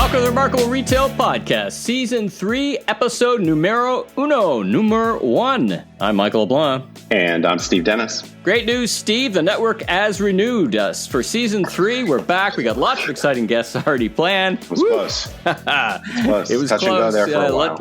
Welcome to the Remarkable Retail Podcast, Season 3, Episode Numero 1. I'm Michael LeBlanc. And I'm Steve Dennis. Great news, Steve. The network has renewed us for Season 3. We're back. We got lots of exciting guests already planned. It was close. It was Touch close. And go there for a while.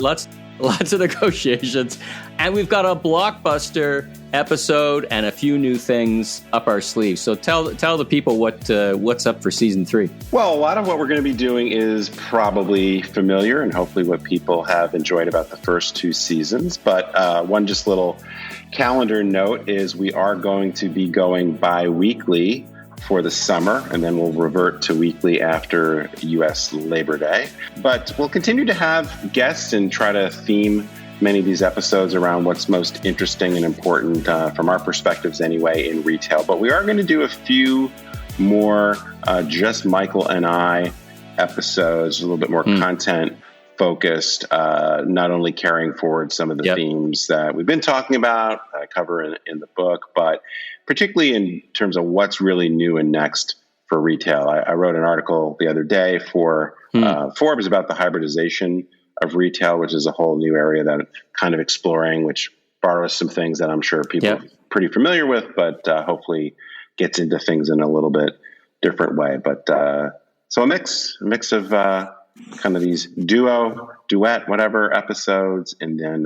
Lots of negotiations. And we've got a blockbuster episode and a few new things up our sleeves. So tell the people what's up for Season 3. Well, a lot of what we're going to be doing is probably familiar and hopefully what people have enjoyed about the first two seasons. But one just little calendar note is we are going to be going bi-weekly for the summer, and then we'll revert to weekly after U.S. Labor Day. But we'll continue to have guests and try to theme many of these episodes around what's most interesting and important from our perspectives anyway in retail. But we are going to do a few more just Michael and I episodes, a little bit more content focused, not only carrying forward some of the themes that we've been talking about, I cover in the book, but particularly in terms of what's really new and next for retail. I wrote an article the other day for Forbes about the hybridization of retail, which is a whole new area that I'm kind of exploring, which borrows some things that I'm sure people are pretty familiar with, but hopefully gets into things in a little bit different way. But so a mix of kind of these duet, whatever episodes, and then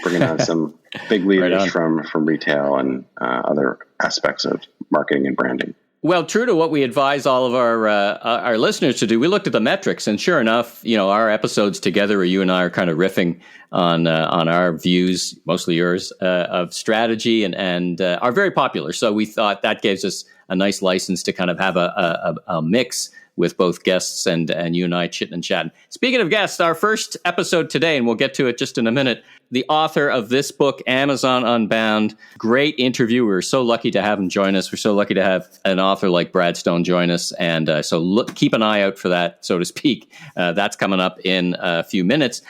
bringing on some big leaders from retail and other aspects of marketing and branding. Well, true to what we advise all of our listeners to do, we looked at the metrics, and sure enough, our episodes together, where you and I are kind of riffing on our views, mostly yours, of strategy, and are very popular. So we thought that gives us a nice license to kind of have a mix with both guests and you and I chitting and chatting. Speaking of guests, our first episode today, and we'll get to it just in a minute, the author of this book, Amazon Unbound. Great interview. We're so lucky to have him join us. We're so lucky to have an author like Brad Stone join us. And so keep an eye out for that, so to speak. That's coming up in a few minutes.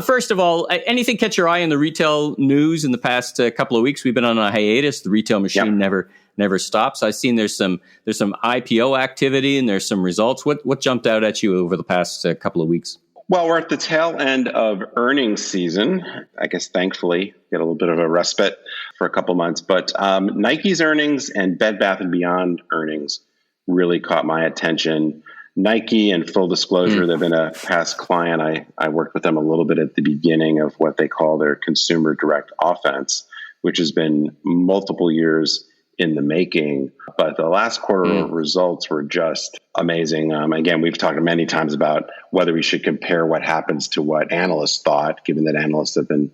First of all, anything catch your eye in the retail news in the past couple of weeks? We've been on a hiatus. The retail machine never stops. I've seen there's some IPO activity and there's some results. What jumped out at you over the past couple of weeks? Well, we're at the tail end of earnings season. I guess thankfully get a little bit of a respite for a couple months. But Nike's earnings and Bed Bath & Beyond earnings really caught my attention. Nike, and full disclosure, they've been a past client. I worked with them a little bit at the beginning of what they call their consumer direct offense, which has been multiple years in the making, but the last quarter results were just amazing. Again, we've talked many times about whether we should compare what happens to what analysts thought, given that analysts have been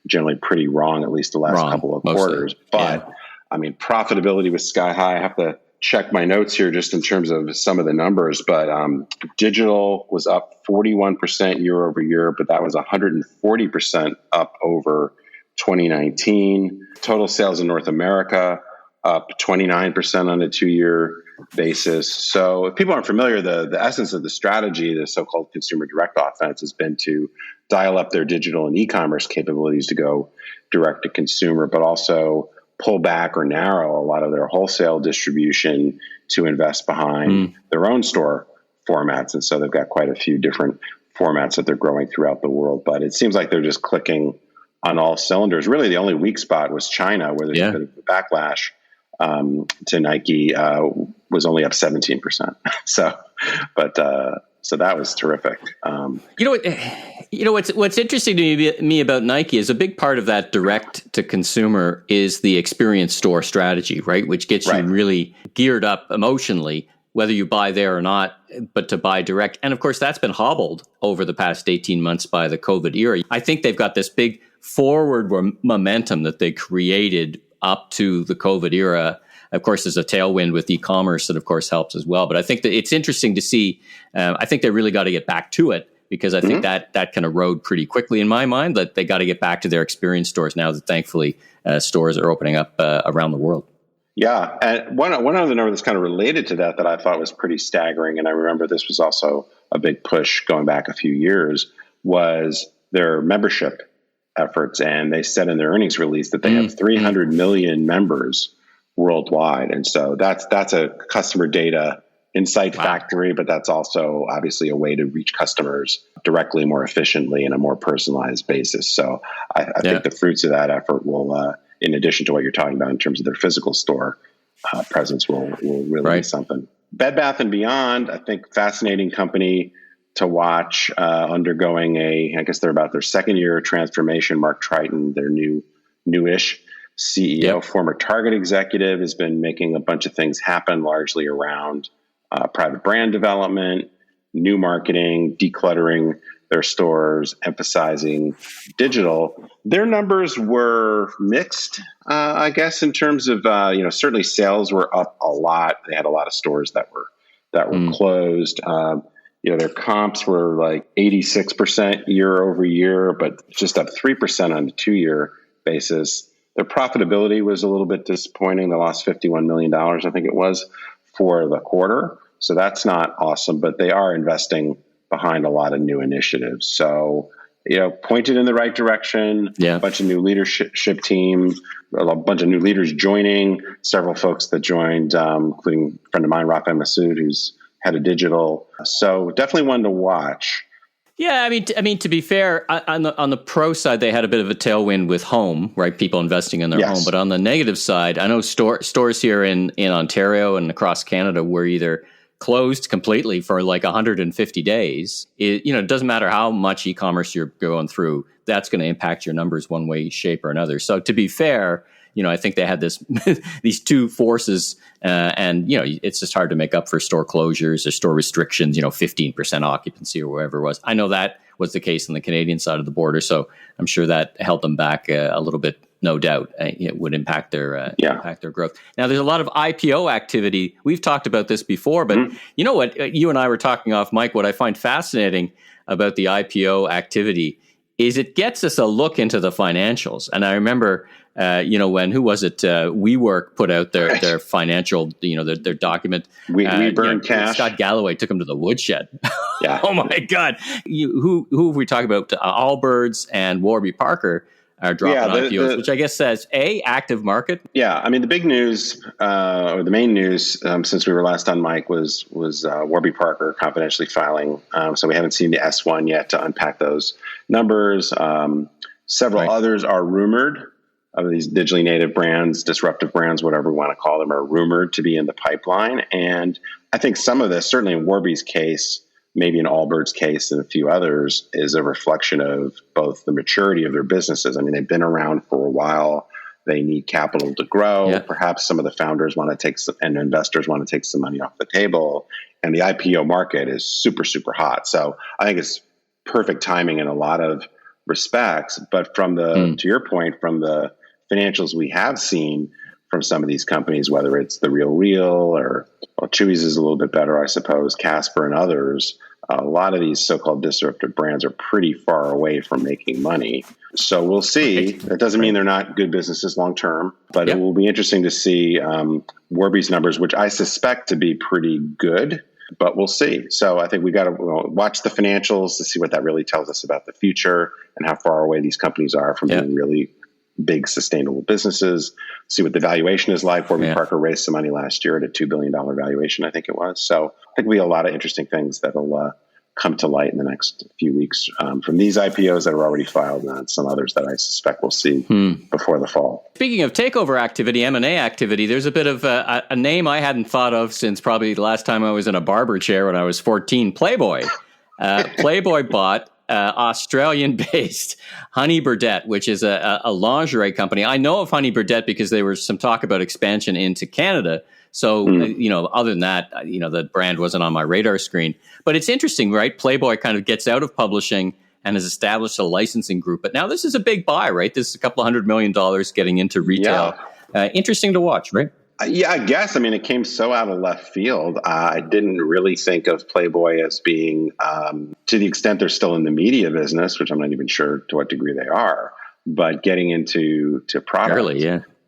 generally pretty wrong, at least the last couple of quarters. But I mean, profitability was sky high. I have to check my notes here just in terms of some of the numbers, but digital was up 41% year over year, but that was 140% up over 2019. Total sales in North America up 29% on a 2-year basis. So if people aren't familiar, the essence of the strategy, the so-called consumer direct offense, has been to dial up their digital and e-commerce capabilities to go direct to consumer, but also pull back or narrow a lot of their wholesale distribution to invest behind their own store formats. And so they've got quite a few different formats that they're growing throughout the world. But it seems like they're just clicking on all cylinders. Really, the only weak spot was China, where there's a bit of a backlash to Nike, was only up 17%. So that was terrific. What's interesting to me about Nike is a big part of that direct to consumer is the experience store strategy, right? Which gets you really geared up emotionally, whether you buy there or not, but to buy direct. And of course, that's been hobbled over the past 18 months by the COVID era. I think they've got this big forward momentum that they created up to the COVID era. Of course, there's a tailwind with e-commerce that, of course, helps as well. But I think that it's interesting to see. I think they really got to get back to it, because I think that can erode pretty quickly in my mind, that they got to get back to their experience stores now that thankfully stores are opening up around the world. Yeah. And one other number that's kind of related to that I thought was pretty staggering, and I remember this was also a big push going back a few years, was their membership efforts. And they said in their earnings release that they have 300 million members worldwide. And so that's a customer data insight Wow. factory, but that's also obviously a way to reach customers directly, more efficiently, in a more personalized basis. So I think the fruits of that effort will, in addition to what you're talking about in terms of their physical store presence, will really be something. Bed Bath and Beyond, I think, fascinating company to watch, undergoing I guess they're about their second year transformation. Mark Triton, their newish CEO, former Target executive, has been making a bunch of things happen, largely around private brand development, new marketing, decluttering their stores, emphasizing digital. Their numbers were mixed, I guess, in terms of certainly sales were up a lot. They had a lot of stores that were closed. Their comps were like 86% year over year, but just up 3% on a 2-year basis. Their profitability was a little bit disappointing. They lost $51 million, I think it was, for the quarter. So that's not awesome, but they are investing behind a lot of new initiatives. So, pointed in the right direction, a bunch of new leadership team, a bunch of new leaders joining, several folks that joined, including a friend of mine, Rafa Massoud, who's head of digital. So definitely one to watch. Yeah, I mean, to be fair, on the pro side, they had a bit of a tailwind with home, right? People investing in their home. But on the negative side, I know stores here in Ontario and across Canada were either closed completely for like 150 days. It doesn't matter how much e-commerce you're going through, that's going to impact your numbers one way, shape, or another. So to be fair, I think they had these two forces, and it's just hard to make up for store closures or store restrictions. 15% occupancy or whatever it was. I know that was the case on the Canadian side of the border, so I'm sure that held them back a little bit. No doubt, it would impact their growth. Now, there's a lot of IPO activity. We've talked about this before, but you know what? You and I were talking off mic. What I find fascinating about the IPO activity is it gets us a look into the financials. And I remember, when WeWork put out their financial, their document. We burned cash. Scott Galloway took them to the woodshed. Yeah. Oh my God. Who have we talked about? Allbirds and Warby Parker are dropping IPOs, which I guess says active market. Yeah, I mean the big news, or the main news, since we were last on mic, was Warby Parker confidentially filing. So we haven't seen the S1 yet to unpack those numbers. Several others are rumored. Of these digitally native brands, disruptive brands, whatever we want to call them, are rumored to be in the pipeline. And I think some of this, certainly in Warby's case, maybe in Allbirds' case and a few others, is a reflection of both the maturity of their businesses. I mean, they've been around for a while. They need capital to grow. Yeah. Perhaps some of the founders want to take and investors want to take some money off the table. And the IPO market is super, super hot. So I think it's perfect timing in a lot of respects. But from to your point, from the financials we have seen from some of these companies, whether it's The RealReal or Chewy's is a little bit better, I suppose, Casper and others, a lot of these so-called disruptive brands are pretty far away from making money. So we'll see. That doesn't mean they're not good businesses long-term, but it will be interesting to see Warby's numbers, which I suspect to be pretty good, but we'll see. So I think we got to watch the financials to see what that really tells us about the future and how far away these companies are from being really big sustainable businesses, see what the valuation is like. Warby Parker raised some money last year at a $2 billion valuation, I think it was. So I think we have a lot of interesting things that'll come to light in the next few weeks from these IPOs that are already filed and some others that I suspect we'll see before the fall. Speaking of takeover activity, M&A activity, there's a bit of a name I hadn't thought of since probably the last time I was in a barber chair when I was 14, Playboy. Playboy bought Australian-based Honey Burdett, which is a lingerie company. I know of Honey Burdett because there was some talk about expansion into Canada. So, other than that, the brand wasn't on my radar screen. But it's interesting, right? Playboy kind of gets out of publishing and has established a licensing group. But now this is a big buy, right? This is a couple $100 million getting into retail. Yeah. Interesting to watch, right? Yeah, I guess. I mean, it came so out of left field. I didn't really think of Playboy as being, to the extent they're still in the media business, which I'm not even sure to what degree they are, but getting into product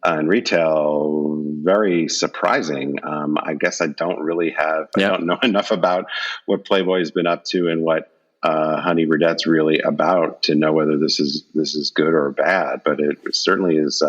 and retail, very surprising. I guess I don't really I don't know enough about what Playboy's been up to and what Honey Burdett's really about to know whether this is good or bad. But it certainly is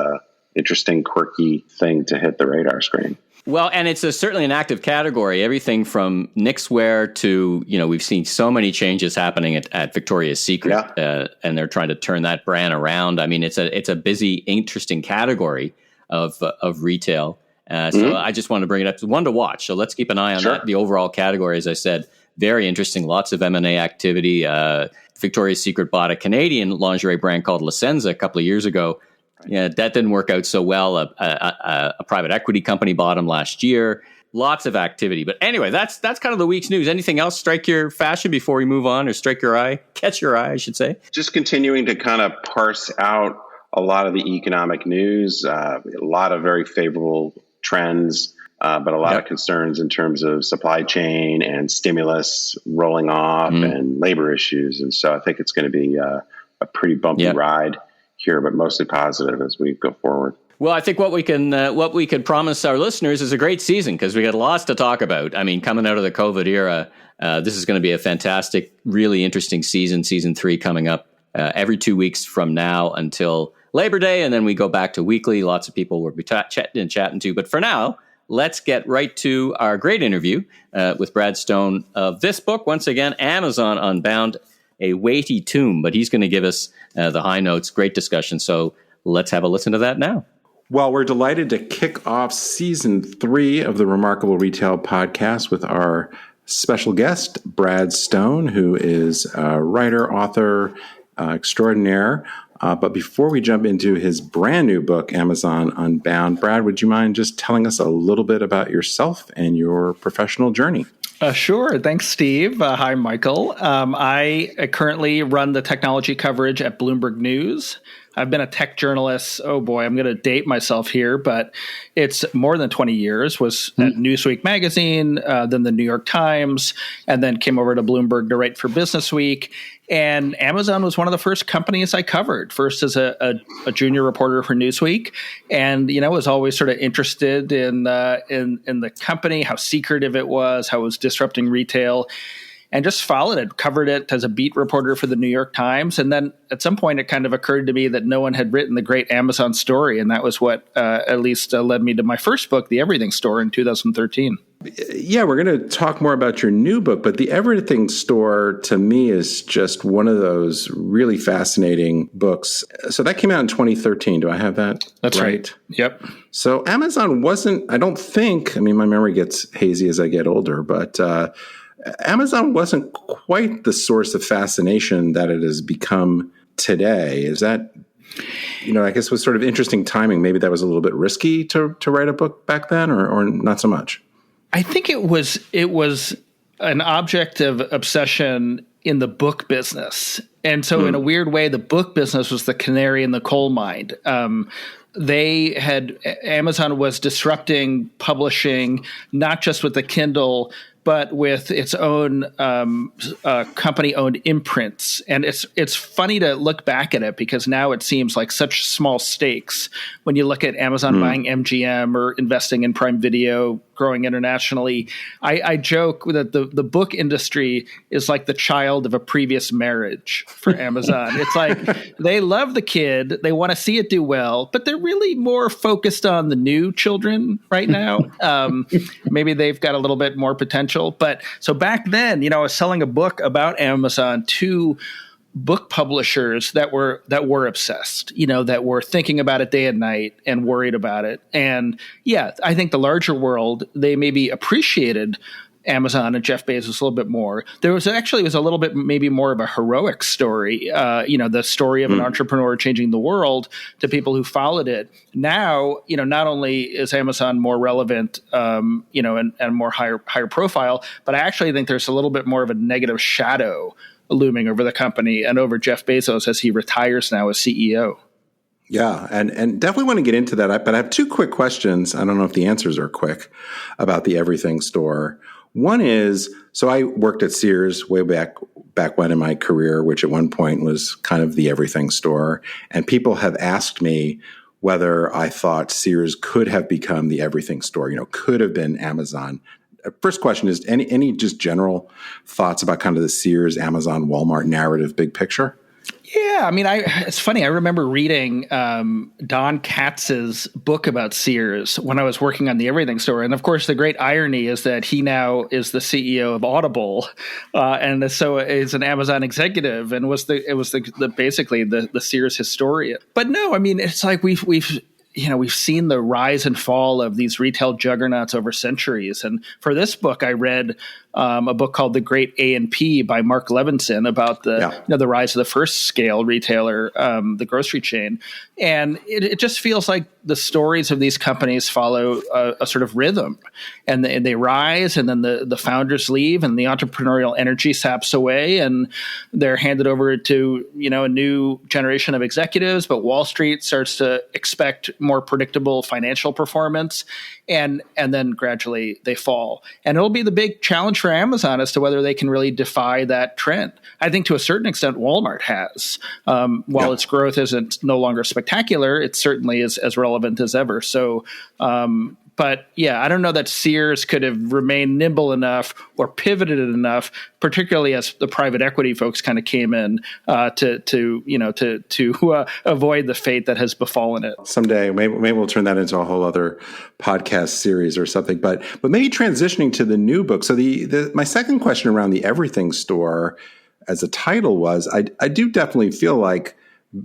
interesting, quirky thing to hit the radar screen. Well, and it's certainly an active category. Everything from knitswear to, we've seen so many changes happening at Victoria's Secret, and they're trying to turn that brand around. I mean, it's a busy, interesting category of retail. So I just wanted to bring it up. It's one to watch. So let's keep an eye on that. The overall category, as I said, very interesting. Lots of M&A activity. Victoria's Secret bought a Canadian lingerie brand called Licenza a couple of years ago. Yeah, that didn't work out so well. A private equity company bought them last year. Lots of activity. But anyway, that's kind of the week's news. Anything else strike your fashion before we move on, or catch your eye, I should say? Just continuing to kind of parse out a lot of the economic news, a lot of very favorable trends, but a lot of concerns in terms of supply chain and stimulus rolling off and labor issues. And so I think it's going to be a pretty bumpy ride here, but mostly positive as we go forward. Well, I think what we can promise our listeners is a great season, because we got lots to talk about. I mean, coming out of the COVID era, this is going to be a fantastic, really interesting season 3 coming up every 2 weeks from now until Labor Day. And then we go back to weekly. Lots of people we'll be chatting to. But for now, let's get right to our great interview with Brad Stone of this book. Once again, Amazon Unbound, a weighty tome, but he's going to give us the high notes. Great discussion. So let's have a listen to that now. Well, we're delighted to kick off season 3 of the Remarkable Retail Podcast with our special guest, Brad Stone, who is a writer, author extraordinaire. But before we jump into his brand new book, Amazon Unbound, Brad, would you mind just telling us a little bit about yourself and your professional journey? Sure. Thanks, Steve. Hi, Michael. I currently run the technology coverage at Bloomberg News. I've been a tech journalist. Oh boy, I'm going to date myself here, but it's more than 20 years. Was at Newsweek magazine, then the New York Times, and then came over to Bloomberg to write for Business Week. And Amazon was one of the first companies I covered, first as a junior reporter for Newsweek, and was always sort of interested in the company, how secretive it was, how it was disrupting retail. And just followed it, covered it as a beat reporter for the New York Times. And then at some point, it kind of occurred to me that no one had written the great Amazon story. And that was what at least led me to my first book, The Everything Store, in 2013. Yeah, we're going to talk more about your new book. But The Everything Store, to me, is just one of those really fascinating books. So that came out in 2013. Do I have that? That's right. Yep. So Amazon wasn't, I don't think, my memory gets hazy as I get older, but Amazon wasn't quite the source of fascination that it has become today. Is that, I guess was sort of interesting timing. Maybe that was a little bit risky to write a book back then, or not so much? I think it was an object of obsession in the book business. And so in a weird way, the book business was the canary in the coal mine. Amazon was disrupting publishing, not just with the Kindle, but with its own company-owned imprints. And it's funny to look back at it, because now it seems like such small stakes when you look at Amazon buying MGM or investing in Prime Video, growing internationally. I joke that the book industry is like the child of a previous marriage for Amazon. It's like they love the kid, they want to see it do well, but they're really more focused on the new children right now. Maybe they've got a little bit more potential. But so back then, I was selling a book about Amazon to book publishers that were obsessed, that were thinking about it day and night and worried about it. And yeah, I think the larger world, they maybe appreciated Amazon and Jeff Bezos a little bit more. There was a little bit maybe more of a heroic story, the story of an entrepreneur changing the world to people who followed it. Now, not only is Amazon more relevant, and more higher profile, but I actually think there's a little bit more of a negative shadow looming over the company and over Jeff Bezos as he retires now as CEO. Yeah, and definitely want to get into that. But I have 2 quick questions. I don't know if the answers are quick about the Everything Store. One is, so I worked at Sears way back when in my career, which at one point was kind of the Everything Store. And people have asked me whether I thought Sears could have become the Everything Store, could have been Amazon. First question is, any just general thoughts about kind of the Sears, Amazon, Walmart narrative, big picture? Yeah, I mean, it's funny. I remember reading Don Katz's book about Sears when I was working on the Everything Store, and of course, the great irony is that he now is the CEO of Audible, and so is an Amazon executive, and was basically the Sears historian. But no, I mean, it's like we've seen the rise and fall of these retail juggernauts over centuries. And for this book, I read a book called The Great A&P by Mark Levinson about the rise of the first scale retailer, the grocery chain. And it just feels like the stories of these companies follow a sort of rhythm, and they rise, and then the founders leave, and the entrepreneurial energy saps away, and they're handed over to a new generation of executives. But Wall Street starts to expect more predictable financial performance, and then gradually they fall. And it'll be the big challenge for Amazon as to whether they can really defy that trend. I think to a certain extent Walmart has. While its growth isn't no longer spectacular, it certainly is as relevant as ever. So, but yeah, I don't know that Sears could have remained nimble enough or pivoted enough, particularly as the private equity folks kind of came in to avoid the fate that has befallen it. Someday, maybe we'll turn that into a whole other podcast series or something. But maybe transitioning to the new book. So my second question around the Everything Store, as a title was, I do definitely feel like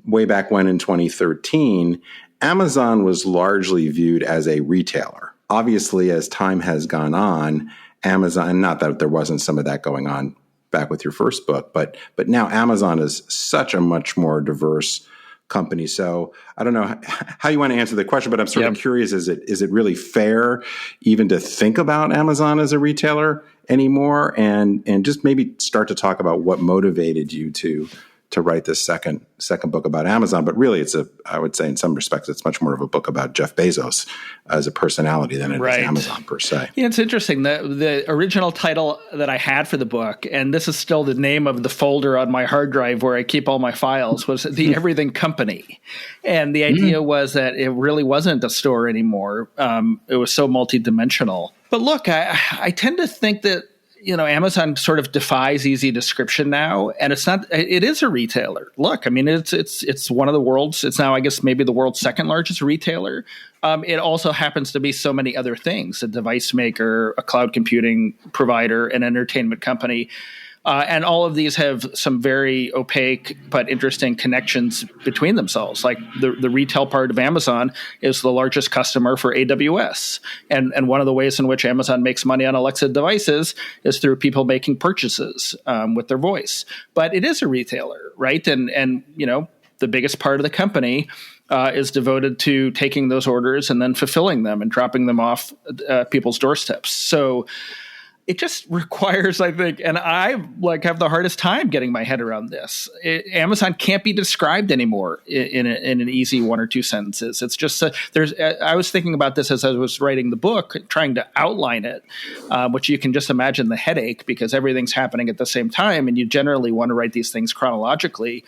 way back when in 2013. Amazon was largely viewed as a retailer. Obviously, as time has gone on, Amazon, not that there wasn't some of that going on back with your first book, but now Amazon is such a much more diverse company. So I don't know how you want to answer the question, but I'm sort of curious, is it really fair even to think about Amazon as a retailer anymore? And just maybe start to talk about what motivated you to write this second book about Amazon. But really, I would say in some respects, it's much more of a book about Jeff Bezos as a personality than it is Amazon per se. Yeah, it's interesting. The original title that I had for the book, and this is still the name of the folder on my hard drive where I keep all my files, was The Everything Company. And the idea was that it really wasn't a store anymore. It was so multidimensional. But look, I tend to think that Amazon sort of defies easy description now, and it is a retailer. Look, I mean, it's one of the world's, it's now, I guess, maybe the world's second largest retailer. It also happens to be so many other things: a device maker, a cloud computing provider, an entertainment company. And all of these have some very opaque but interesting connections between themselves. Like the retail part of Amazon is the largest customer for AWS. And one of the ways in which Amazon makes money on Alexa devices is through people making purchases with their voice. But it is a retailer, right? And the biggest part of the company is devoted to taking those orders and then fulfilling them and dropping them off people's doorsteps. So it just requires, I think, and I have the hardest time getting my head around this. Amazon can't be described anymore in an easy one or two sentences. It's just I was thinking about this as I was writing the book, trying to outline it, which you can just imagine the headache because everything's happening at the same time, and you generally want to write these things chronologically.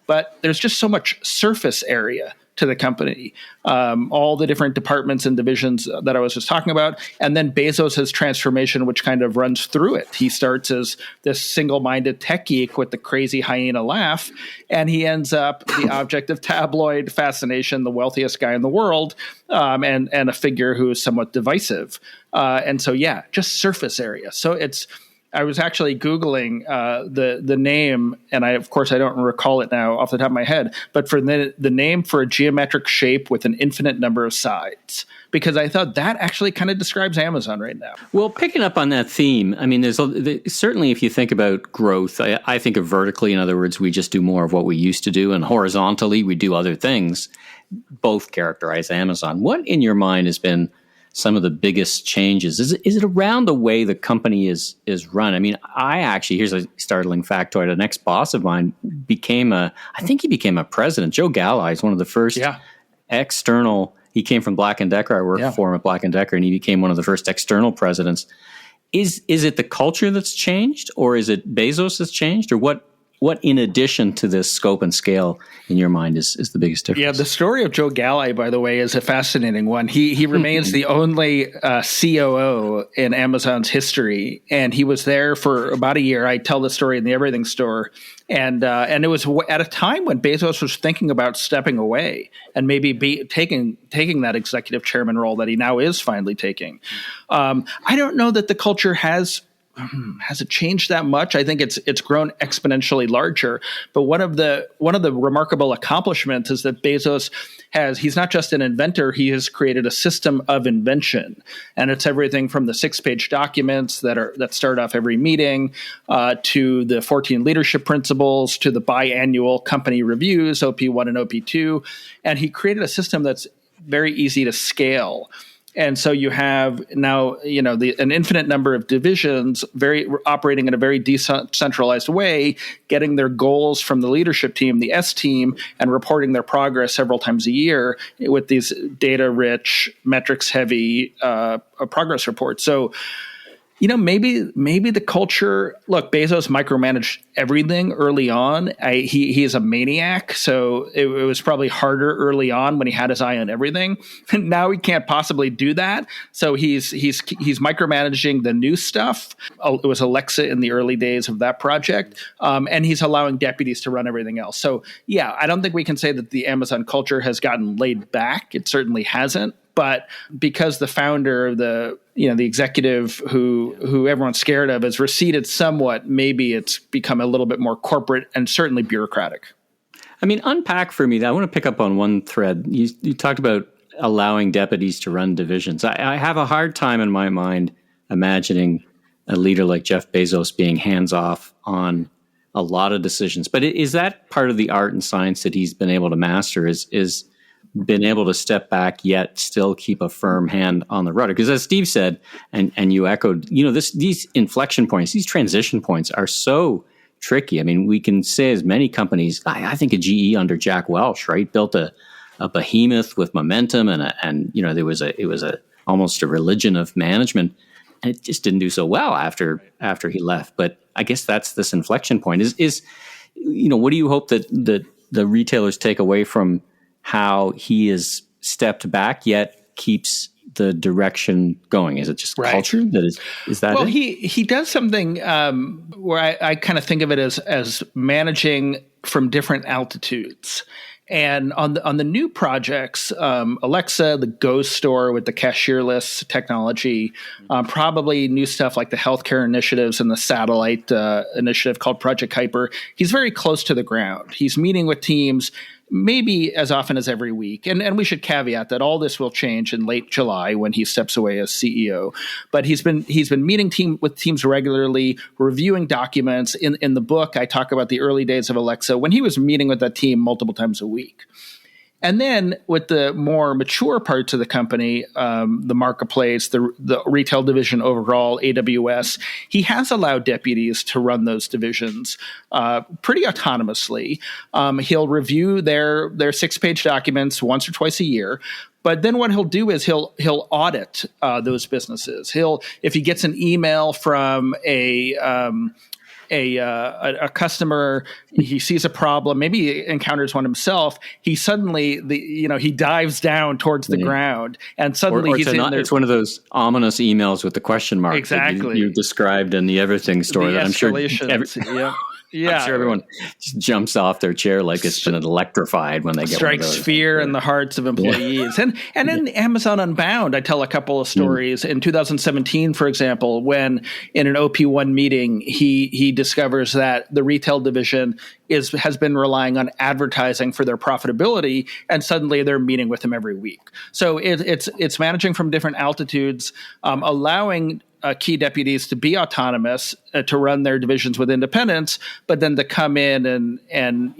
But there's just so much surface area to the company, all the different departments and divisions that I was just talking about. And then Bezos' transformation, which kind of runs through it. He starts as this single-minded tech geek with the crazy hyena laugh, and he ends up the object of tabloid fascination, the wealthiest guy in the world, and a figure who is somewhat divisive. And so, yeah, just surface area. So I was actually Googling the name, and I don't recall it now off the top of my head, but for the name for a geometric shape with an infinite number of sides, because I thought that actually kind of describes Amazon right now. Well, picking up on that theme, I mean, certainly if you think about growth, I think of vertically. In other words, we just do more of what we used to do, and horizontally, we do other things. Both characterize Amazon. What in your mind has been some of the biggest changes? Is it around the way the company is run? I mean, here's a startling factoid. An ex-boss of mine became a president. Joe Galli is one of the first external. He came from Black & Decker. I worked for him at Black & Decker, and he became one of the first external presidents. Is it the culture that's changed, or is it Bezos that's changed, or what? what in addition to this scope and scale in your mind is the biggest difference? Yeah, the story of Joe Galli, by the way, is a fascinating one. He remains the only COO in Amazon's history, and he was there for about a year. I tell the story in the Everything Store, and it was at a time when Bezos was thinking about stepping away and maybe taking that executive chairman role that he now is finally taking. I don't know that the culture has it changed that much. I think it's grown exponentially larger. But one of the remarkable accomplishments is that Bezos he's not just an inventor, he has created a system of invention. And it's everything from the 6-page documents that start off every meeting, to the 14 leadership principles, to the biannual company reviews, OP1 and OP2. And he created a system that's very easy to scale. And so you have now, an infinite number of divisions operating in a very decentralized way, getting their goals from the leadership team, the S team, and reporting their progress several times a year with these data-rich, metrics-heavy progress reports. So, maybe the culture. Look, Bezos micromanaged everything early on. He is a maniac, so it was probably harder early on when he had his eye on everything. Now he can't possibly do that, so he's micromanaging the new stuff. It was Alexa in the early days of that project, and he's allowing deputies to run everything else. So yeah, I don't think we can say that the Amazon culture has gotten laid back. It certainly hasn't. But because the founder, the executive who everyone's scared of has receded somewhat, maybe it's become a little bit more corporate and certainly bureaucratic. I mean, unpack for me. I want to pick up on one thread. You talked about allowing deputies to run divisions. I have a hard time in my mind imagining a leader like Jeff Bezos being hands-off on a lot of decisions. But is that part of the art and science that he's been able to master, is been able to step back yet still keep a firm hand on the rudder? Because as Steve said, and you echoed, these inflection points, these transition points are so tricky. I mean, we can say as many companies, I think of GE under Jack Welch, right, built a behemoth with momentum, and there was almost a religion of management, and it just didn't do so well after he left. But I guess that's this inflection point. Is what do you hope that the retailers take away from how he has stepped back yet keeps the direction going? Is it just culture that is that? Well, he does something where I kind of think of it as managing from different altitudes. And on the new projects, Alexa, the Go store with the cashierless technology, probably new stuff like the healthcare initiatives and the satellite initiative called Project Kuiper. He's very close to the ground. He's meeting with teams maybe as often as every week. And we should caveat that all this will change in late July when he steps away as CEO. But he's been meeting with teams regularly, reviewing documents. In the book, I talk about the early days of Alexa when he was meeting with that team multiple times a week. And then with the more mature parts of the company, the marketplace, the retail division overall, AWS, he has allowed deputies to run those divisions pretty autonomously. He'll review their 6-page documents once or twice a year. But then what he'll do is he'll audit those businesses. If he gets an email from a customer, he sees a problem, maybe he encounters one himself, he suddenly he dives down towards the ground, and suddenly he's in there. It's one of those ominous emails with the question mark exactly that you described in the Everything Store. That I'm sure I'm sure everyone just jumps off their chair like it's been electrified when they get strikes fear in the hearts of employees. And in Amazon Unbound, I tell a couple of stories. In 2017, for example, when in an OP1 meeting, he discovers that the retail division has been relying on advertising for their profitability, and suddenly they're meeting with him every week. So it's managing from different altitudes, allowing key deputies to be autonomous, to run their divisions with independence, but then to come in and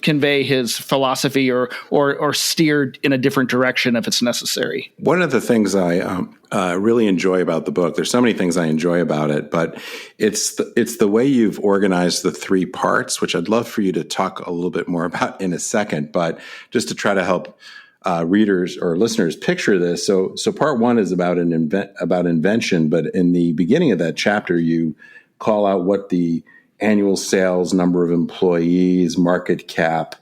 convey his philosophy or steer in a different direction if it's necessary. One of the things I really enjoy about the book, there's so many things I enjoy about it, but it's the way you've organized the 3 parts, which I'd love for you to talk a little bit more about in a second, but just to try to help readers or listeners picture this. So part 1 is about invention, but in the beginning of that chapter, you call out what the annual sales, number of employees, market cap,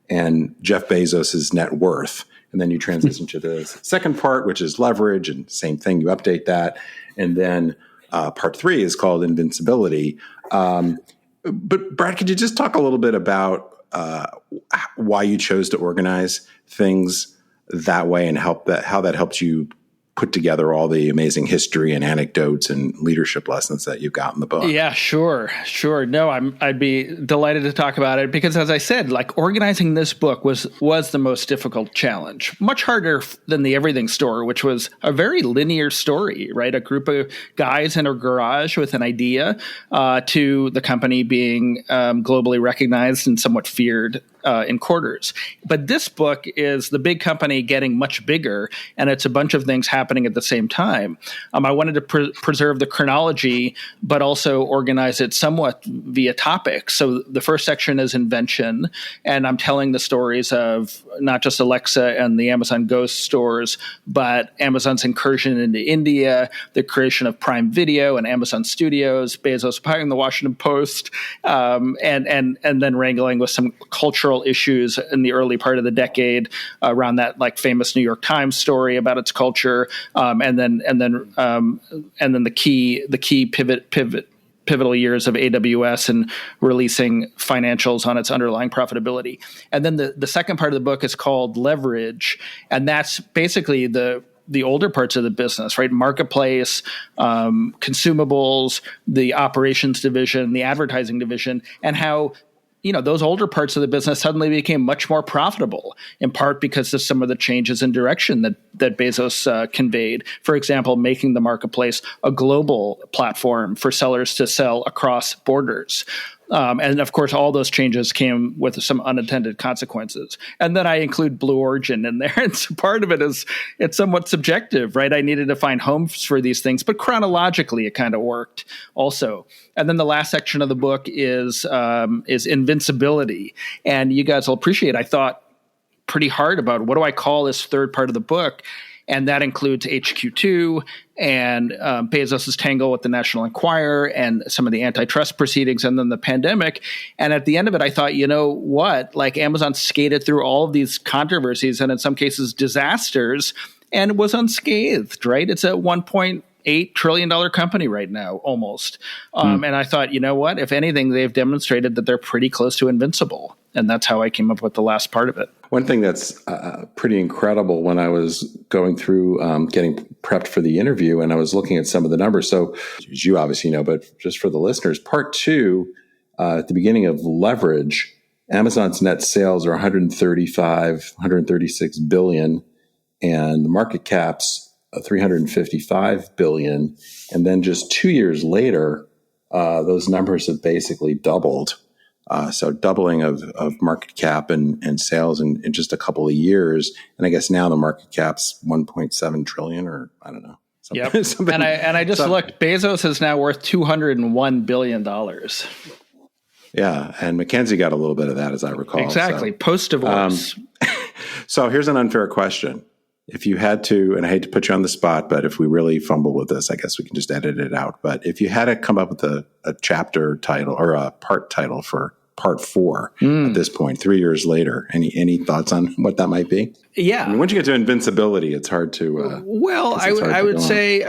and Jeff Bezos's net worth. And then you transition to the second part, which is leverage, and same thing, you update that. And then part 3 is called invincibility. But Brad, could you just talk a little bit about why you chose to organize things that way and how that helped you put together all the amazing history and anecdotes and leadership lessons that you've got in the book? Yeah, sure. No, I'd be delighted to talk about it because, as I said, like organizing this book was the most difficult challenge. Much harder than the Everything Store, which was a very linear story, right? A group of guys in a garage with an idea to the company being globally recognized and somewhat feared in quarters. But this book is the big company getting much bigger, and it's a bunch of things happening at the same time. I wanted to preserve the chronology, but also organize it somewhat via topics. So the first section is invention, and I'm telling the stories of not just Alexa and the Amazon Go stores, but Amazon's incursion into India, the creation of Prime Video and Amazon Studios, Bezos buying the Washington Post, and then wrangling with some cultural issues in the early part of the decade around that like famous New York Times story about its culture, and then the key pivotal years of AWS and releasing financials on its underlying profitability. And then the second part of the book is called Leverage, and that's basically the older parts of the business, right? Marketplace, consumables, the operations division, the advertising division, and how those older parts of the business suddenly became much more profitable, in part because of some of the changes in direction that Bezos conveyed. For example, making the marketplace a global platform for sellers to sell across borders. And of course, all those changes came with some unintended consequences. And then I include Blue Origin in there. And so part of it is it's somewhat subjective, right? I needed to find homes for these things, but chronologically it kind of worked also. And then the last section of the book is invincibility. And you guys will appreciate, I thought pretty hard about what do I call this third part of the book. And that includes HQ2 and Bezos' tangle with the National Enquirer and some of the antitrust proceedings and then the pandemic. And at the end of it, I thought, you know what? Like Amazon skated through all of these controversies and in some cases disasters and was unscathed, right? It's a $1.8 trillion company right now, almost. And I thought, you know what? If anything, they've demonstrated that they're pretty close to invincible. And that's how I came up with the last part of it. One thing that's pretty incredible when I was going through getting prepped for the interview and I was looking at some of the numbers. So as you obviously know, but just for the listeners, part 2, at the beginning of Leverage, Amazon's net sales are 136 billion and the market cap's 355 billion. And then just 2 years later, those numbers have basically doubled. So doubling of market cap and sales in just a couple of years. And I guess now the market cap's 1.7 trillion or I don't know. Yep. And I just looked, Bezos is now worth $201 billion. Yeah. And McKinsey got a little bit of that, as I recall. Exactly. So, post-divorce. So here's an unfair question. If you had to, and I hate to put you on the spot, but if we really fumble with this, I guess we can just edit it out. But if you had to come up with a chapter title or a part title for part 4 at this point, 3 years later, any thoughts on what that might be? Yeah. I mean, once you get to invincibility, it's hard to. I would say,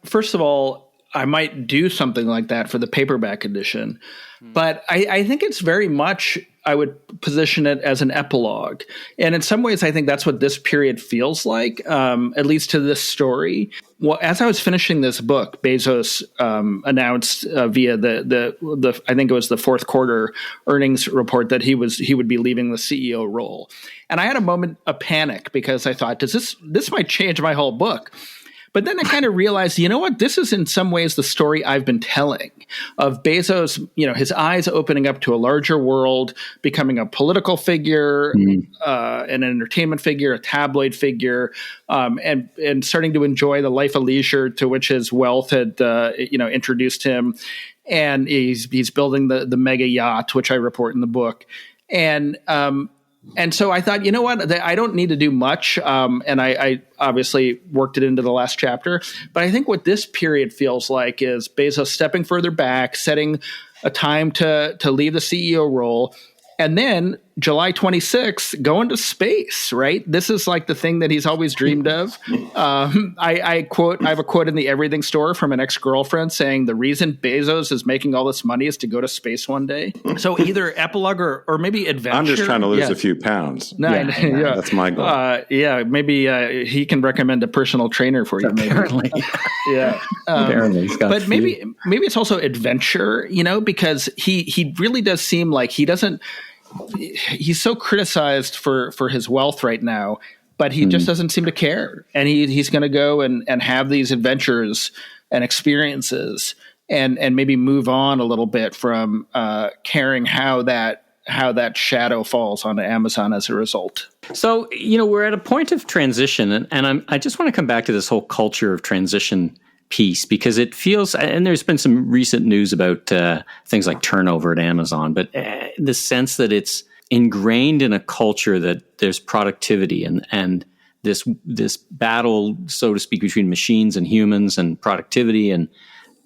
first of all, I might do something like that for the paperback edition. But I think it's very much, I would position it as an epilogue. And in some ways, I think that's what this period feels like, at least to this story. Well, as I was finishing this book, Bezos announced via the I think it was the fourth quarter earnings report that he would be leaving the CEO role. And I had a moment of panic because I thought, this might change my whole book. But then I kind of realized, you know what? This is in some ways the story I've been telling of Bezos, his eyes opening up to a larger world, becoming a political figure, an entertainment figure, a tabloid figure, and starting to enjoy the life of leisure to which his wealth had, introduced him. And he's building the mega yacht, which I report in the book. And And so I thought, you know what, I don't need to do much. And I obviously worked it into the last chapter. But I think what this period feels like is Bezos stepping further back, setting a time to leave the CEO role. And then July 26th, going to space, right? This is like the thing that he's always dreamed of. I have a quote in the Everything Store from an ex-girlfriend saying the reason Bezos is making all this money is to go to space one day. So either epilogue or maybe adventure. I'm just trying to lose a few pounds. That's my goal. Maybe he can recommend a personal trainer for you. Apparently. Apparently. But maybe it's also adventure, because he really does seem like he's so criticized for his wealth right now, but he just doesn't seem to care. And he's going to go and have these adventures and experiences and maybe move on a little bit from caring how that shadow falls onto Amazon as a result. So, we're at a point of transition, and I just want to come back to this whole culture of transition piece, because it feels, and there's been some recent news about things like turnover at Amazon, but the sense that it's ingrained in a culture that there's productivity and this battle, so to speak, between machines and humans and productivity, and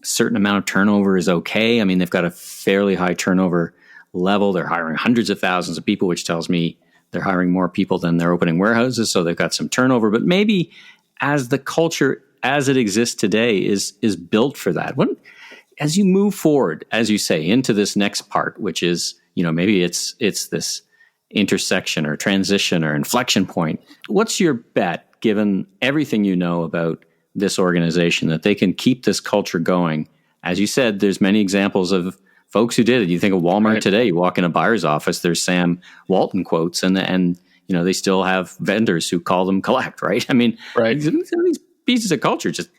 a certain amount of turnover is okay. I mean, they've got a fairly high turnover level. They're hiring hundreds of thousands of people, which tells me they're hiring more people than they're opening warehouses. So they've got some turnover, but maybe as the culture as it exists today is built for that. As you move forward, as you say, into this next part, which is, maybe it's this intersection or transition or inflection point. What's your bet, given everything you know about this organization, that they can keep this culture going? As you said, there's many examples of folks who did it. You think of Walmart today, you walk in a buyer's office, there's Sam Walton quotes, and they still have vendors who call them collect, right? I mean, these pieces of culture just,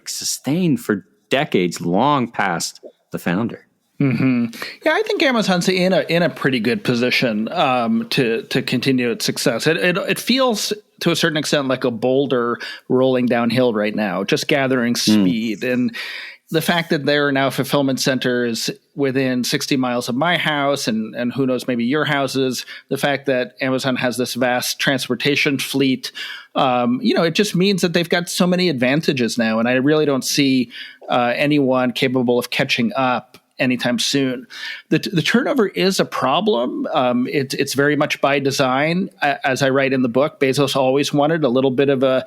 sustained for decades, long past the founder. Mm-hmm. Yeah, I think Amazon's in a pretty good position to continue its success. It feels to a certain extent like a boulder rolling downhill right now, just gathering speed. And the fact that there are now fulfillment centers within 60 miles of my house and who knows, maybe your houses, the fact that Amazon has this vast transportation fleet, it just means that they've got so many advantages now. And I really don't see anyone capable of catching up anytime soon. The turnover is a problem. It's very much by design. As I write in the book, Bezos always wanted a little bit of a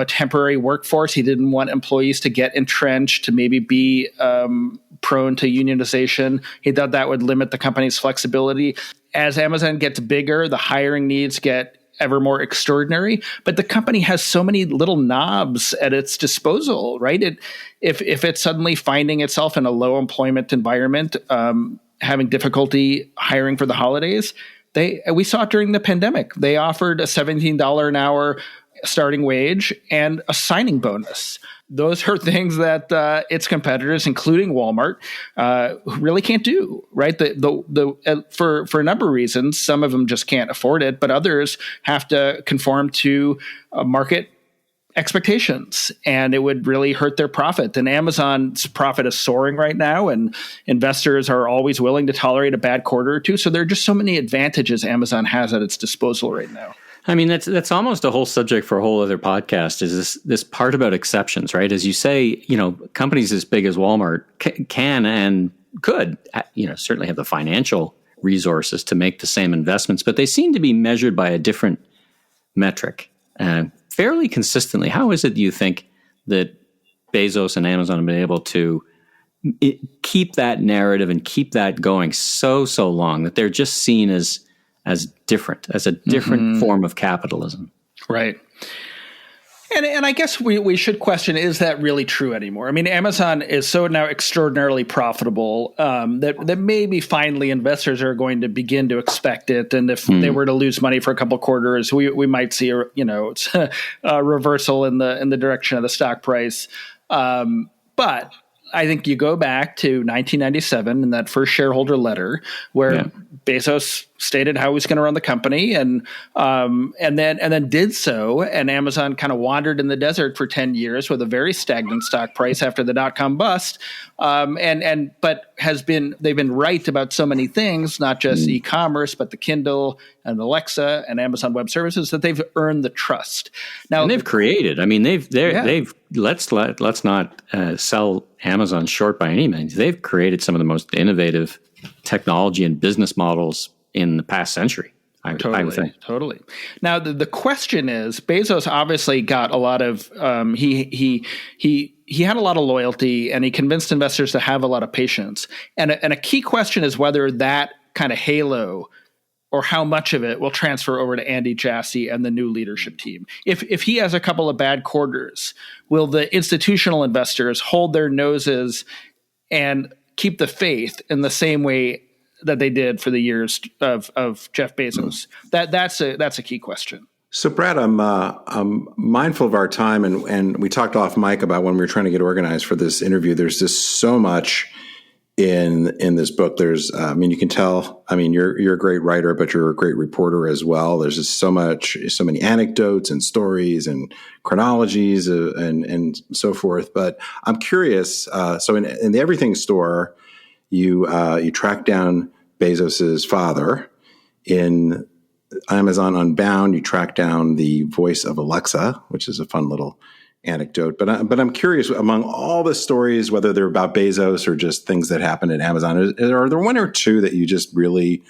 temporary workforce. He didn't want employees to get entrenched, to maybe be prone to unionization. He thought that would limit the company's flexibility. As Amazon gets bigger, the hiring needs get ever more extraordinary, but the company has so many little knobs at its disposal, right? If it's suddenly finding itself in a low employment environment, having difficulty hiring for the holidays, we saw it during the pandemic. They offered a $17 an hour starting wage and a signing bonus. Those are things that its competitors, including Walmart, really can't do, right? For a number of reasons, some of them just can't afford it, but others have to conform to market expectations, and it would really hurt their profit. And Amazon's profit is soaring right now, and investors are always willing to tolerate a bad quarter or two. So there are just so many advantages Amazon has at its disposal right now. I mean, that's almost a whole subject for a whole other podcast, is this part about exceptions, right? As you say, companies as big as Walmart can and could, certainly have the financial resources to make the same investments, but they seem to be measured by a different metric fairly consistently. How is it, do you think, that Bezos and Amazon have been able to keep that narrative and keep that going so long that they're just seen as different, as a different form of capitalism? Right. And I guess we should question, is that really true anymore? I mean, Amazon is so now extraordinarily profitable that maybe finally investors are going to begin to expect it. And if they were to lose money for a couple of quarters, we might see a reversal in the direction of the stock price. But I think you go back to 1997 and that first shareholder letter where Bezos stated how he was going to run the company, and then did so. And Amazon kind of wandered in the desert for 10 years with a very stagnant stock price after the dot-com bust. But they've been right about so many things, not just e-commerce, but the Kindle and Alexa and Amazon Web Services, that they've earned the trust. Now, and they've created. I mean, let's not sell Amazon short by any means. They've created some of the most innovative technology and business models in the past century. I would think. Totally. Now, the question is, Bezos obviously got a lot of he had a lot of loyalty, and he convinced investors to have a lot of patience. And a key question is whether that kind of halo, or how much of it, will transfer over to Andy Jassy and the new leadership team. If he has a couple of bad quarters, will the institutional investors hold their noses and keep the faith in the same way that they did for the years of Jeff Bezos? That's a key question. So, Brad, I'm mindful of our time, and we talked off mic about when we were trying to get organized for this interview. There's just so much in this book. There's, you can tell. You're a great writer, but you're a great reporter as well. There's just so many anecdotes and stories and chronologies and so forth. But I'm curious. So, in the Everything Store, you track down Bezos's father. In Amazon Unbound, you track down the voice of Alexa, which is a fun little anecdote. But I'm curious, among all the stories, whether they're about Bezos or just things that happen at Amazon, are there one or two that you just really,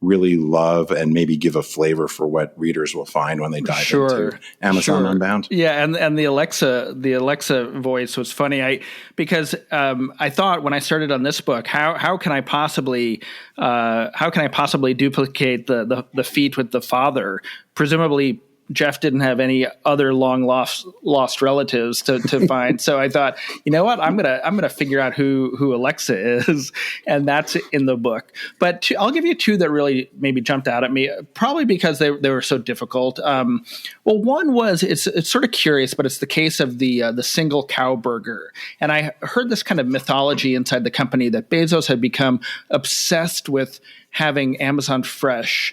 really love and maybe give a flavor for what readers will find when they dive into Amazon Unbound? Yeah, and the Alexa voice was funny. Because I thought when I started on this book, how can I possibly duplicate the feat with the father? Presumably, Jeff didn't have any other long lost relatives to find. So I thought, you know what, I'm gonna figure out who Alexa is, and that's in the book. But I'll give you two that really maybe jumped out at me, probably because they were so difficult. Well, one was it's sort of curious, but it's the case of the single cow burger. And I heard this kind of mythology inside the company that Bezos had become obsessed with having Amazon Fresh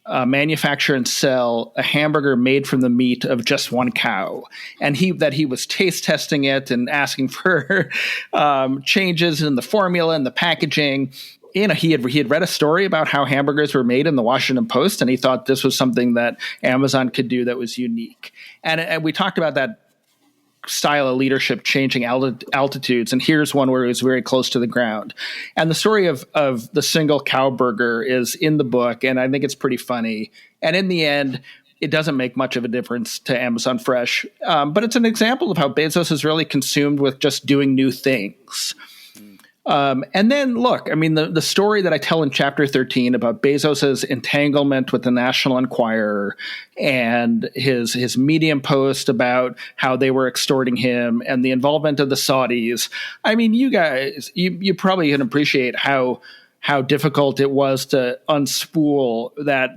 manufacture and sell a hamburger made from the meat of just one cow, and he was taste testing it and asking for changes in the formula and the packaging. He had read a story about how hamburgers were made in the Washington Post, and he thought this was something that Amazon could do that was unique. And we talked about that style of leadership changing altitudes, and here's one where it was very close to the ground. And the story of the single cow burger is in the book, and I think it's pretty funny. And in the end, it doesn't make much of a difference to Amazon Fresh, but it's an example of how Bezos is really consumed with just doing new things. And then, look, the story that I tell in chapter 13 about Bezos's entanglement with the National Enquirer and his Medium post about how they were extorting him and the involvement of the Saudis. You guys, you probably can appreciate how difficult it was to unspool that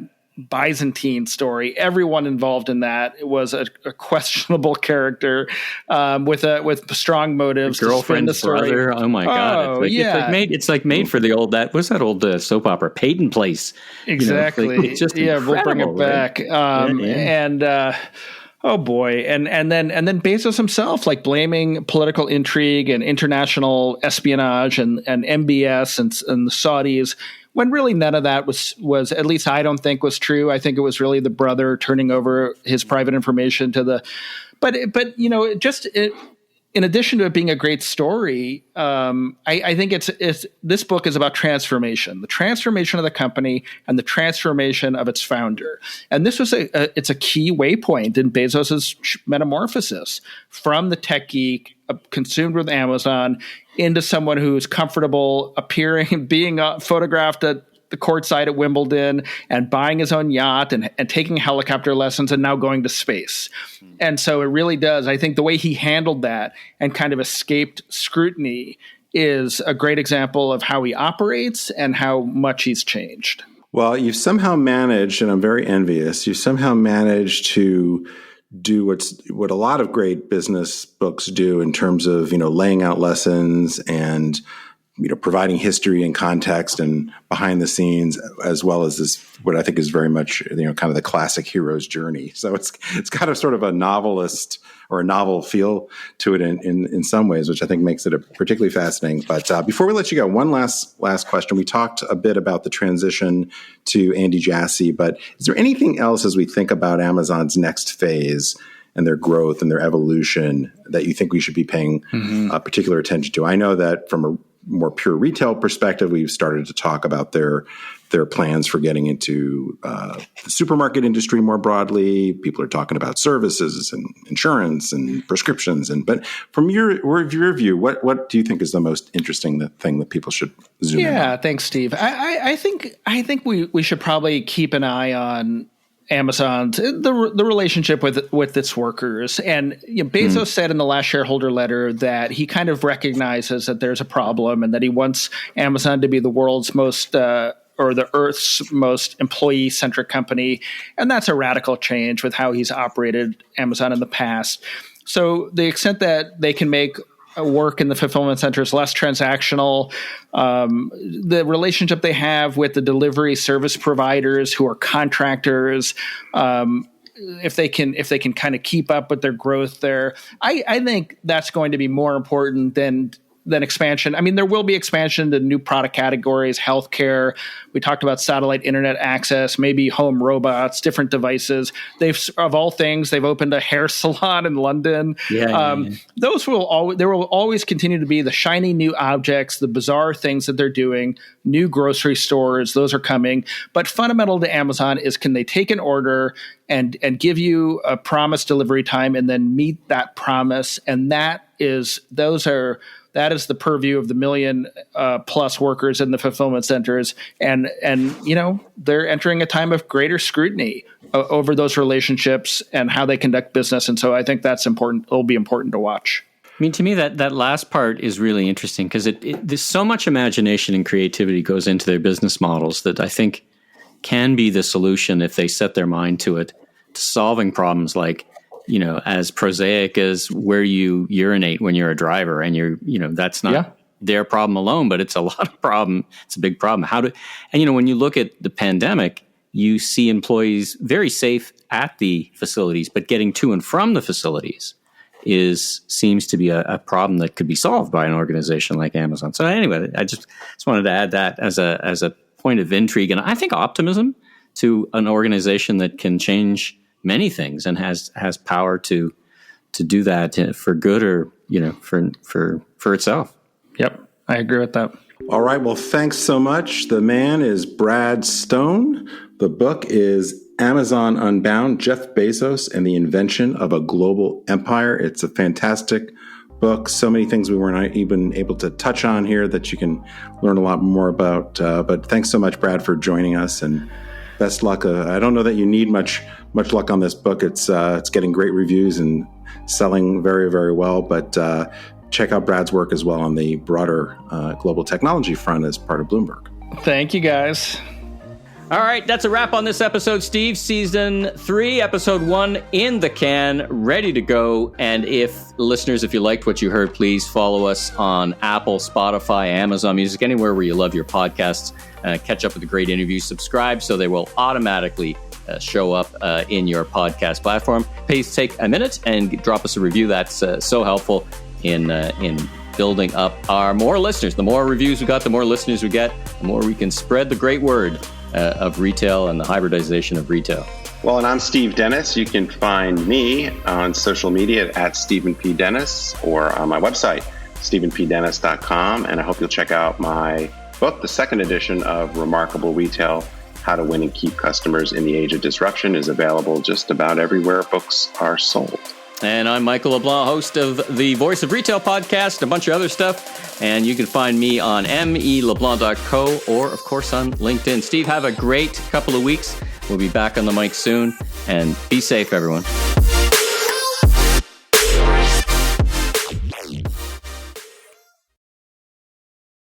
Byzantine story. Everyone involved in that was a questionable character with strong motives. Girlfriend's brother. Oh my God! It's like made for the old what's that old soap opera, Peyton Place? Exactly. It's just we'll bring it back. And oh boy, and then Bezos himself, like blaming political intrigue and international espionage and MBS and the Saudis, when really none of that was at least I don't think was true. I think it was really the brother turning over his private information to the, but in addition to it being a great story, I think it's this book is about transformation, the transformation of the company and the transformation of its founder. And this was it's a key waypoint in Bezos's metamorphosis from the tech geek consumed with Amazon into someone who's comfortable appearing, being photographed at the courtside at Wimbledon and buying his own yacht and taking helicopter lessons and now going to space. And so it really does. I think the way he handled that and kind of escaped scrutiny is a great example of how he operates and how much he's changed. Well, you've somehow managed, and I'm very envious, you've somehow managed to do what a lot of great business books do in terms of, laying out lessons and providing history and context and behind the scenes, as well as this, what I think is very much, kind of the classic hero's journey. So it's got a sort of a novelist or a novel feel to it in some ways, which I think makes it a particularly fascinating. But before we let you go, one last question. We talked a bit about the transition to Andy Jassy, but is there anything else as we think about Amazon's next phase and their growth and their evolution that you think we should be paying particular attention to? I know that from a more pure retail perspective, we've started to talk about their plans for getting into the supermarket industry more broadly. People are talking about services and insurance and prescriptions. But from your view, what do you think is the most interesting thing that people should zoom in on? Yeah, thanks, Steve. I think we should probably keep an eye on Amazon's the relationship with its workers. And Bezos said in the last shareholder letter that he kind of recognizes that there's a problem and that he wants Amazon to be the world's most or the Earth's most employee-centric company. And that's a radical change with how he's operated Amazon in the past. So the extent that they can make work in the fulfillment centers less transactional, the relationship they have with the delivery service providers who are contractors, if they can kind of keep up with their growth there, I think that's going to be more important than expansion. I mean, there will be expansion to new product categories, healthcare. We talked about satellite internet access, maybe home robots, different devices. Of all things, they've opened a hair salon in London. There will always continue to be the shiny new objects, the bizarre things that they're doing, new grocery stores. Those are coming. But fundamental to Amazon is, can they take an order and give you a promised delivery time and then meet that promise? And that is the purview of the million plus workers in the fulfillment centers. And they're entering a time of greater scrutiny over those relationships and how they conduct business. And so I think that's important. It'll be important to watch. I mean, to me, that last part is really interesting because there's so much imagination and creativity goes into their business models that I think can be the solution if they set their mind to it, to solving problems like, as prosaic as where you urinate when you're a driver, and that's not their problem alone, but it's a lot of problem. It's a big problem. When you look at the pandemic, you see employees very safe at the facilities, but getting to and from the facilities seems to be a problem that could be solved by an organization like Amazon. So anyway, I just wanted to add that as a point of intrigue, and I think optimism to an organization that can change many things and has power to do that for good or for itself. Yep, I agree with that. All right, well, thanks so much. The man is Brad Stone. The book is Amazon Unbound: Jeff Bezos and the Invention of a Global Empire. It's a fantastic book. So many things we weren't even able to touch on here that you can learn a lot more about. But thanks so much, Brad, for joining us, and best luck. I don't know that you need much luck on this book. It's getting great reviews and selling very, very well. But check out Brad's work as well on the broader global technology front as part of Bloomberg. Thank you, guys. All right, that's a wrap on this episode, Steve. Season 3, episode 1 in the can, ready to go. And if you liked what you heard, please follow us on Apple, Spotify, Amazon Music, anywhere where you love your podcasts. Catch up with the great interviews. Subscribe so they will automatically show up in your podcast platform. Please take a minute and drop us a review. That's so helpful in building up our more listeners. The more reviews we got, the more listeners we get, the more we can spread the great word of retail and the hybridization of retail. Well, and I'm Steve Dennis. You can find me on social media at Stephen P. Dennis or on my website, stephenpdennis.com. And I hope you'll check out my book, the second edition of Remarkable Retail: How to Win and Keep Customers in the Age of Disruption, is available just about everywhere books are sold. And I'm Michael LeBlanc, host of the Voice of Retail podcast, a bunch of other stuff. And you can find me on meleblanc.co or, of course, on LinkedIn. Steve, have a great couple of weeks. We'll be back on the mic soon. And be safe, everyone.